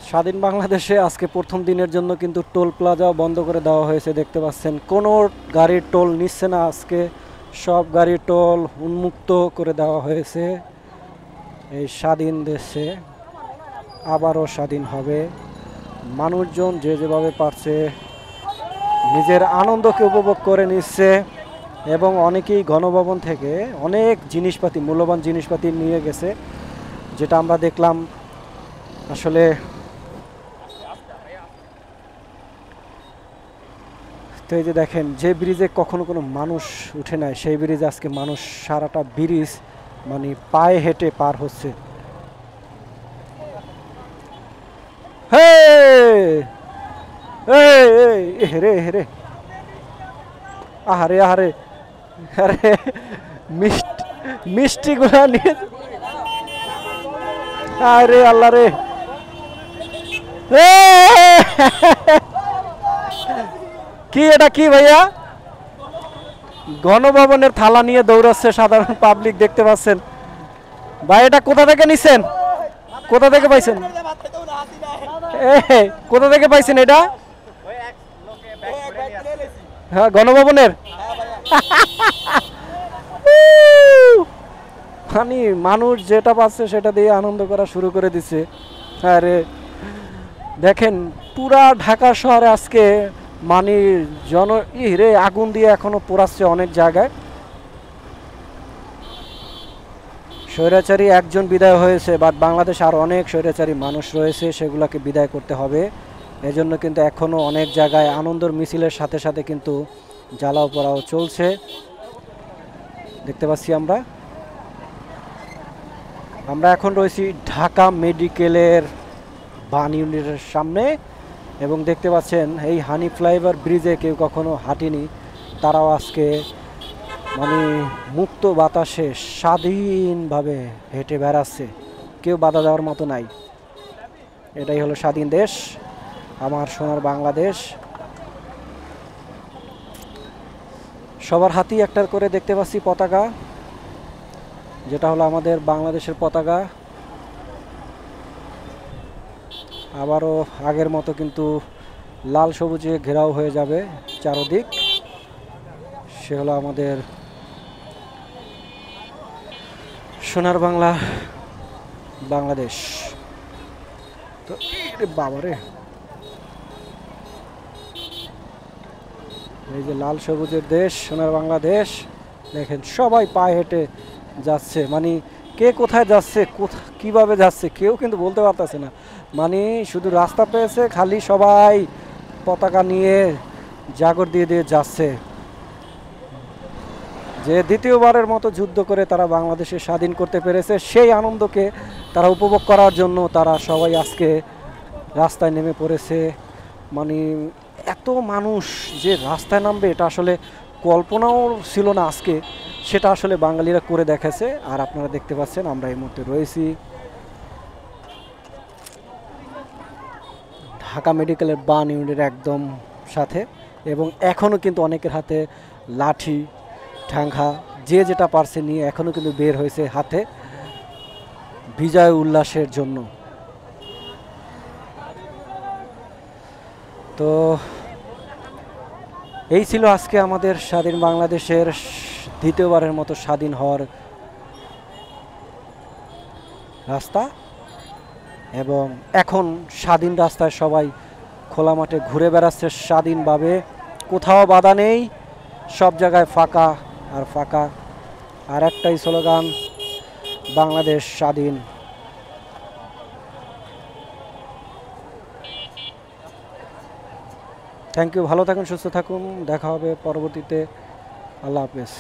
স্বাধীন বাংলাদেশে আজকে প্রথম দিনের জন্য কিন্তু টোল প্লাজাও বন্ধ করে দেওয়া হয়েছে। দেখতে পাচ্ছেন কোনো গাড়ির টোল নিচ্ছে না আজকে, সব গাড়ির টোল উন্মুক্ত করে দেওয়া হয়েছে। এই স্বাধীন দেশে আবারও স্বাধীন হবে। মানুষজন যে যেভাবে পারছে নিজের আনন্দকে উপভোগ করে নিচ্ছে এবং অনেকেই গণভবন থেকে অনেক জিনিসপাতি, মূল্যবান জিনিসপাতি নিয়ে গেছে, যেটা আমরা দেখলাম। আসলে তো এই যে দেখেন, যে ব্রিজে কখনো কোনো মানুষ উঠে নাই সেই ব্রিজে আজকে মানুষ সারাটা ব্রিজ মানে পায়ে হেঁটে পার হচ্ছে। হেরে হেরে আহারে আহারে আরে মিষ্টি গুলা নিয়ে, আরে আল্লাহ রে, কি এটা কি ভাইয়া? গণভবনের থালা নিয়ে দৌড়াচ্ছে সাধারণ পাবলিক, দেখতে পাচ্ছেন। ভাই এটা কোথা থেকে নিছেন? কোথা থেকে পাইছেন? কোথা থেকে পাইছেন এটা? হ্যাঁ, গণভবনের। মানে মানুষ যেটা পাচ্ছে সেটা দিয়ে আনন্দ করা শুরু করে দিছে। আরে দেখেন, পুরা ঢাকা শহরে আজকে মানে ইরে আগুন দিয়ে এখনো পোড়াচ্ছে অনেক জায়গায়। স্বৈরাচারী একজন বিদায় হয়েছে, বাট বাংলাদেশ আর অনেক স্বৈরাচারী মানুষ রয়েছে, সেগুলোকে বিদায় করতে হবে। এজন্য কিন্তু এখনও অনেক জায়গায় আনন্দর মিছিলের সাথে সাথে কিন্তু জ্বালাও পোড়াও চলছে, দেখতে পাচ্ছি আমরা। আমরা এখন রয়েছি ঢাকা মেডিকেলের বান ইউনিটের সামনে এবং দেখতে পাচ্ছেন এই হানি ফ্লাইওভার ব্রিজে কেউ কখনো হাঁটেনি, তারাও আজকে মানে মুক্ত বাতাসে স্বাধীনভাবে হেঁটে বেড়াচ্ছে, কেউ বাধা দেওয়ার মতো নাই। এটাই হলো স্বাধীন দেশ, আমার সোনার বাংলাদেশ। সবার হাতেই একটা করে দেখতে পাচ্ছি পতাকা, যেটা হলো আমাদের বাংলাদেশের পতাকা। আবারও আগের মতো কিন্তু লাল সবুজে ঘেরাও হয়ে যাবে চারদিক। সে হলো আমাদের সোনার বাংলা বাংলাদেশ। তো বাবারে, এই যে লাল সবুজের দেশ সোনার বাংলাদেশ, দেখেন সবাই পায়ে হেঁটে যাচ্ছে। মানে কে কোথায় যাচ্ছে, কিভাবে যাচ্ছে কেউ কিন্তু বলতে পারতেছে না। মানে শুধু রাস্তা পেয়েছে, খালি সবাই পতাকা নিয়ে জাগর দিয়ে দিয়ে যাচ্ছে, যে দ্বিতীয়বারের মতো যুদ্ধ করে তারা বাংলাদেশে স্বাধীন করতে পেরেছে, সেই আনন্দকে তারা উপভোগ করার জন্য তারা সবাই আজকে রাস্তায় নেমে পড়েছে। মানে এত মানুষ যে রাস্তায় নামবে এটা আসলে কল্পনাও ছিল না আজকে, সেটা আসলে বাঙালিরা করে দেখাচ্ছে। আর আপনারা দেখতে পাচ্ছেন আমরা এই মুহূর্তে রয়েছি ঢাকা মেডিকেলের বান ইউনিটের একদম সাথে, এবং এখনও কিন্তু অনেকের হাতে লাঠি ঠ্যাঙ্গা যে যেটা পারছে নিয়ে এখনও কিন্তু বের হয়েছে হাতে বিজয় উল্লাসের জন্য। তো এই ছিল আজকে আমাদের স্বাধীন বাংলাদেশের দ্বিতীয়বারের মতো স্বাধীন হওয়ার রাস্তা, এবং এখন স্বাধীন রাস্তায় সবাই খোলা মাঠে ঘুরে বেড়াচ্ছে স্বাধীনভাবে, কোথাও বাধা নেই, সব জায়গায় ফাঁকা আর ফাঁকা। আর একটাই স্লোগান, বাংলাদেশ স্বাধীন। থ্যাংক ইউ, ভালো থাকুন, সুস্থ থাকুন, দেখা হবে পরবর্তীতে। আল্লাহ হাফেজ।